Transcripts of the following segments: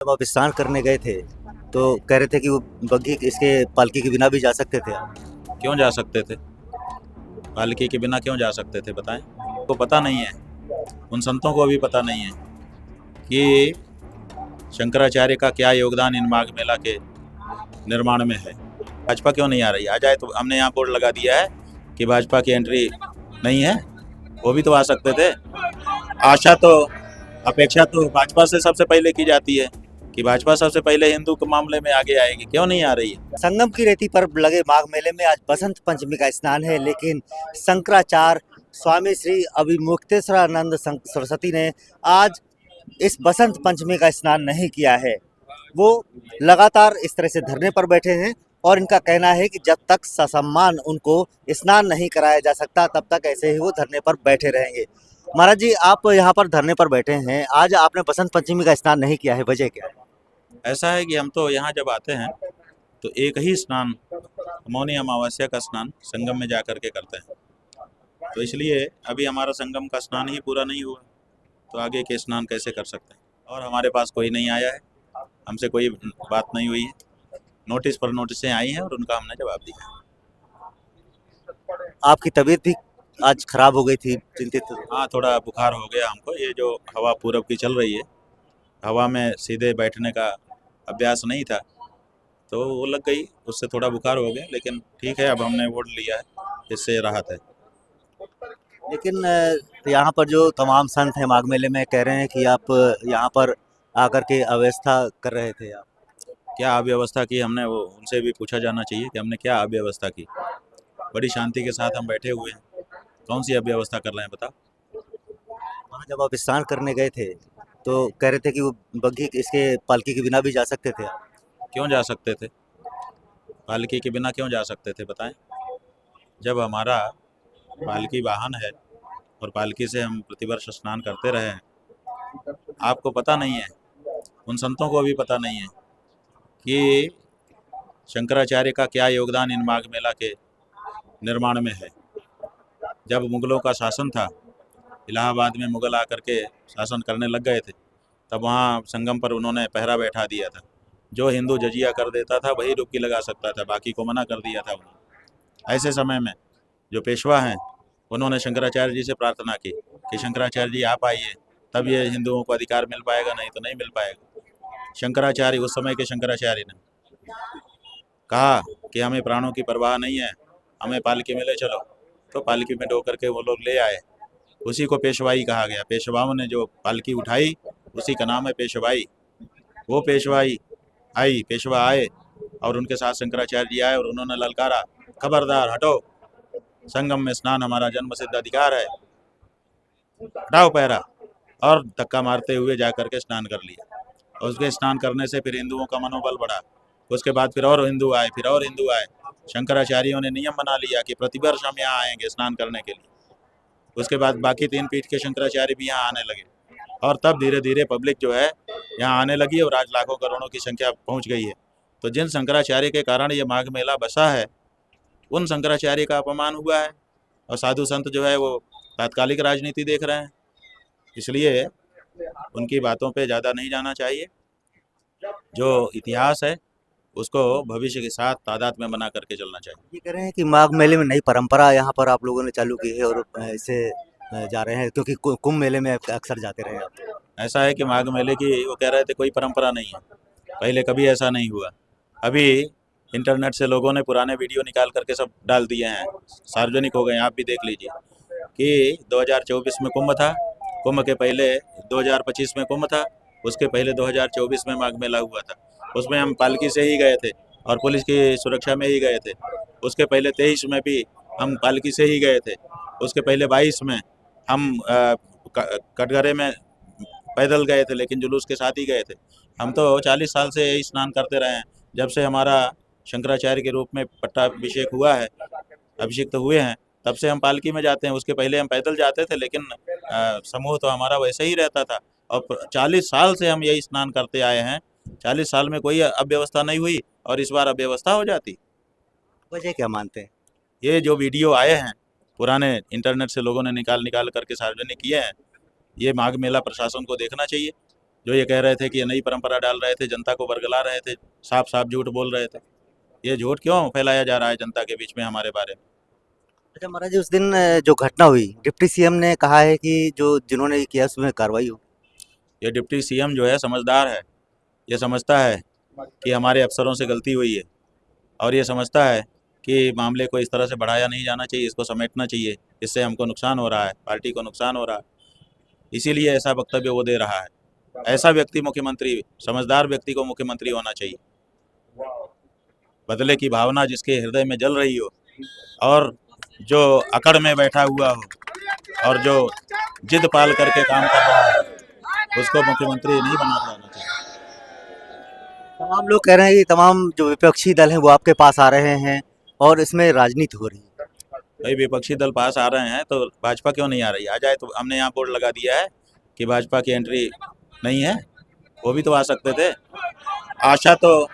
जब आप स्नान करने गए थे तो कह रहे थे कि वो बग्घी इसके पालकी के बिना भी जा सकते थे आप। क्यों जा सकते थे? पालकी के बिना क्यों जा सकते थे बताएं? को पता नहीं है, उन संतों को भी पता नहीं है कि शंकराचार्य का क्या योगदान इन माघ मेला के निर्माण में है। भाजपा क्यों नहीं आ रही? आ जाए तो हमने यहाँ बोर्ड लगा दिया है कि भाजपा की एंट्री नहीं है, वो भी तो आ सकते थे। आशा तो, अपेक्षा तो भाजपा से सबसे पहले की जाती है कि भाजपा सबसे पहले हिंदू के मामले में आगे आएगी, क्यों नहीं आ रही है? संगम की रेती पर लगे माघ मेले में आज बसंत पंचमी का स्नान है, लेकिन शंकराचार्य स्वामी श्री अभिमुक्तेश्वरानंद सरस्वती ने आज इस बसंत पंचमी का स्नान नहीं किया है। वो लगातार इस तरह से धरने पर बैठे हैं और इनका कहना है कि जब तक ससम्मान उनको स्नान नहीं कराया जा सकता तब तक ऐसे ही वो धरने पर बैठे रहेंगे। महाराज जी, आप यहाँ पर धरने पर बैठे हैं, आज आपने बसंत पंचमी का स्नान नहीं किया है, वजह क्या है? ऐसा है कि हम तो यहाँ जब आते हैं तो एक ही स्नान, मौनी अमावस्या का स्नान संगम में जा करके करते हैं, तो इसलिए अभी हमारा संगम का स्नान ही पूरा नहीं हुआ, तो आगे के स्नान कैसे कर सकते हैं? और हमारे पास कोई नहीं आया है, हमसे कोई बात नहीं हुई है, नोटिस पर नोटिसें आई हैं और उनका हमने जवाब दिया है। आपकी तबीयत भी आज खराब हो गई थी, चिंतित थे। हाँ, थोड़ा बुखार हो गया हमको, ये जो हवा पूरब की चल रही है, हवा में सीधे बैठने का अभ्यास नहीं था तो वो लग गई, उससे थोड़ा बुखार हो गया, लेकिन ठीक है, अब हमने वोट लिया है, इससे राहत है। लेकिन यहाँ पर जो तमाम संत हैं माघ मेले में कह रहे हैं कि आप यहाँ पर आकर के अव्यवस्था कर रहे थे आप। क्या अव्यवस्था की हमने, वो उनसे भी पूछा जाना चाहिए कि हमने क्या अव्यवस्था की। बड़ी शांति के साथ हम बैठे हुए हैं, कौन सी अव्यवस्था कर रहे हैं बता? वहाँ जब आप स्नान करने गए थे तो कह रहे थे कि वो बग्घी इसके पालकी के बिना भी जा सकते थे आप। क्यों जा सकते थे? पालकी के बिना क्यों जा सकते थे बताएं? जब हमारा पालकी वाहन है और पालकी से हम प्रतिवर्ष स्नान करते रहे हैं, आपको पता नहीं है, उन संतों को भी पता नहीं है कि शंकराचार्य का क्या योगदान इन माघ मेला के निर्माण में है। जब मुगलों का शासन था, इलाहाबाद में मुगल आकर के शासन करने लग गए थे, तब वहाँ संगम पर उन्होंने पहरा बैठा दिया था। जो हिंदू जजिया कर देता था वही डुबकी लगा सकता था, बाकी को मना कर दिया था उन्होंने। ऐसे समय में जो पेशवा हैं, उन्होंने शंकराचार्य जी से प्रार्थना की कि शंकराचार्य जी आप आइए, तब ये हिंदुओं को अधिकार मिल पाएगा, नहीं तो नहीं मिल पाएगा। शंकराचार्य, उस समय के शंकराचार्य ने कहा कि हमें प्राणों की परवाह नहीं है, हमें पालकी में ले चलो, तो पालकी में ढो करके वो लोग ले आए। उसी को पेशवाई कहा गया। पेशवाओं ने जो पालकी उठाई उसी का नाम है पेशवाई। वो पेशवाई आई, पेशवा आए और उनके साथ शंकराचार्य जी आए और उन्होंने ललकारा, खबरदार हटो, संगम में स्नान हमारा जन्म सिद्ध अधिकार है, हटाओ पैरा। और धक्का मारते हुए जा करके स्नान कर लिया। और उसके स्नान करने से फिर हिंदुओं का मनोबल बढ़ा। उसके बाद फिर और हिंदू आए, फिर और हिंदू आए। शंकराचार्यों ने नियम बना लिया कि प्रतिवर्ष हम यहाँ आएंगे स्नान करने के लिए। उसके बाद बाकी 3 पीठ के शंकराचार्य भी यहाँ आने लगे और तब धीरे धीरे पब्लिक जो है यहाँ आने लगी और आज लाखों करोड़ों की संख्या पहुँच गई है। तो जिन शंकराचार्य के कारण ये माघ मेला बसा है, उन शंकराचार्य का अपमान हुआ है और साधु संत जो है वो तात्कालिक राजनीति देख रहे हैं, इसलिए उनकी बातों पे ज़्यादा नहीं जाना चाहिए। जो इतिहास है उसको भविष्य के साथ तादाद में बना करके चलना चाहिए। ये कह रहे हैं कि माघ मेले में नई परंपरा यहाँ पर आप लोगों ने चालू की है और इससे जा रहे हैं, क्योंकि कुंभ मेले में अक्सर जाते रहे आप। ऐसा है कि माघ मेले की वो कह रहे थे कोई परंपरा नहीं है, पहले कभी ऐसा नहीं हुआ। अभी इंटरनेट से लोगों ने पुराने वीडियो निकाल करके सब डाल दिए हैं, सार्वजनिक हो गए हैं, आप भी देख लीजिए कि 2024 में कुंभ था, कुंभ के पहले 2025 में कुंभ था, उसके पहले 2024 में माघ मेला हुआ था। उसमें हम पालकी से ही गए थे और पुलिस की सुरक्षा में ही गए थे। उसके पहले 23 में भी हम पालकी से ही गए थे। उसके पहले 22 में हम कटघरे में पैदल गए थे, लेकिन जुलूस के साथ ही गए थे। हम तो 40 साल से यही स्नान करते रहे हैं। जब से हमारा शंकराचार्य के रूप में पट्टाभिषेक हुआ है, अभिषिक्त हुए हैं, तब से हम पालकी में जाते हैं। उसके पहले हम पैदल जाते थे, लेकिन समूह तो हमारा वैसे ही रहता था और 40 साल से हम यही स्नान करते आए हैं। 40 साल में कोई अव्यवस्था नहीं हुई और इस बार अव्यवस्था हो जाती। वजह क्या मानते हैं? ये जो वीडियो आए हैं पुराने, इंटरनेट से लोगों ने निकाल करके सार्वजनिक किए हैं, ये माघ मेला प्रशासन को देखना चाहिए जो ये कह रहे थे कि ये नई परंपरा डाल रहे थे, जनता को बरगला रहे थे, साफ साफ झूठ बोल रहे थे। ये झूठ क्यों फैलाया जा रहा है जनता के बीच में हमारे बारे में? अच्छा महाराज जी, उस दिन जो घटना हुई, डिप्टी सीएम ने कहा है कि जो जिन्होंने ये किया उसमें कार्रवाई हो। ये डिप्टी सीएम जो है समझदार है, ये समझता है कि हमारे अफसरों से गलती हुई है और ये समझता है कि मामले को इस तरह से बढ़ाया नहीं जाना चाहिए, इसको समेटना चाहिए, इससे हमको नुकसान हो रहा है, पार्टी को नुकसान हो रहा है, इसीलिए ऐसा वक्तव्य वो दे रहा है। ऐसा व्यक्ति मुख्यमंत्री, समझदार व्यक्ति को मुख्यमंत्री होना चाहिए। बदले की भावना जिसके हृदय में जल रही हो और जो अकड़ में बैठा हुआ हो और जो जिद पाल करके काम कर रहा है, उसको मुख्यमंत्री नहीं बनाया जाना चाहिए। तमाम लोग कह रहे हैं कि तमाम जो विपक्षी दल हैं वो आपके पास आ रहे हैं और इसमें राजनीति हो रही है। भाई विपक्षी दल पास आ रहे हैं तो भाजपा क्यों नहीं आ रही? आ जाए तो हमने यहाँ बोर्ड लगा दिया है कि भाजपा की एंट्री नहीं है, वो भी तो आ सकते थे। आशा तो,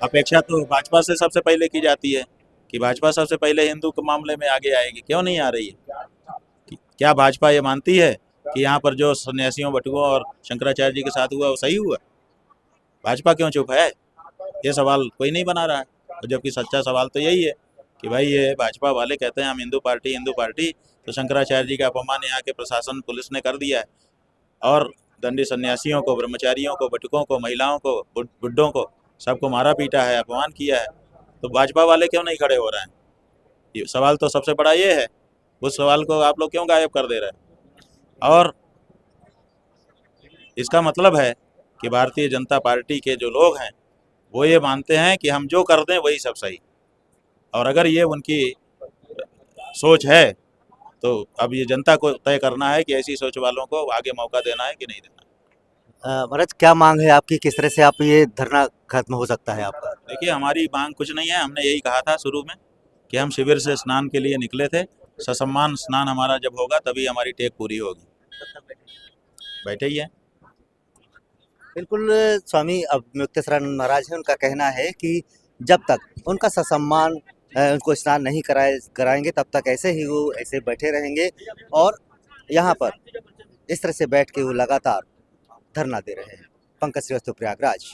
अपेक्षा तो भाजपा से सबसे पहले की जाती है कि भाजपा सबसे पहले हिंदू के मामले में आगे आएगी, क्यों नहीं आ रही है? क्या भाजपा ये मानती है कि यहाँ पर जो सन्यासियों, बटुओं और शंकराचार्य जी के साथ हुआ वो सही हुआ? भाजपा क्यों चुप है? ये सवाल कोई नहीं बना रहा है, और जबकि सच्चा सवाल तो यही है कि भाई ये भाजपा वाले कहते हैं हम हिंदू पार्टी, तो शंकराचार्य जी का अपमान यहाँ के प्रशासन, पुलिस ने कर दिया है और दंडी सन्यासियों को, ब्रह्मचारियों को, बटुकों को, महिलाओं को, बुड्ढों को, सबको मारा पीटा है, अपमान किया है। तो भाजपा वाले क्यों नहीं खड़े हो रहे हैं? ये सवाल तो सबसे बड़ा ये है। उस सवाल को आप लोग क्यों गायब कर दे रहे हैं? और इसका मतलब है कि भारतीय जनता पार्टी के जो लोग हैं वो ये मानते हैं कि हम जो कर दें वही सब सही, और अगर ये उनकी सोच है तो अब ये जनता को तय करना है कि ऐसी सोच वालों को आगे मौका देना है कि नहीं देना। महाराज क्या मांग है आपकी, किस तरह से आप ये धरना खत्म हो सकता है आपका? देखिए हमारी मांग कुछ नहीं है, हमने यही कहा था शुरू में कि हम शिविर से स्नान के लिए निकले थे, ससम्मान स्नान हमारा जब होगा तभी हमारी टेक पूरी होगी। बैठे ही है। बिल्कुल। स्वामी अवमुक्तेश्वरानंद महाराज हैं, उनका कहना है कि जब तक उनका ससम्मान उनको स्नान नहीं कराएंगे तब तक ऐसे ही वो ऐसे बैठे रहेंगे और यहाँ पर इस तरह से बैठ के वो लगातार धरना दे रहे हैं। पंकज श्रीवास्तव, प्रयागराज।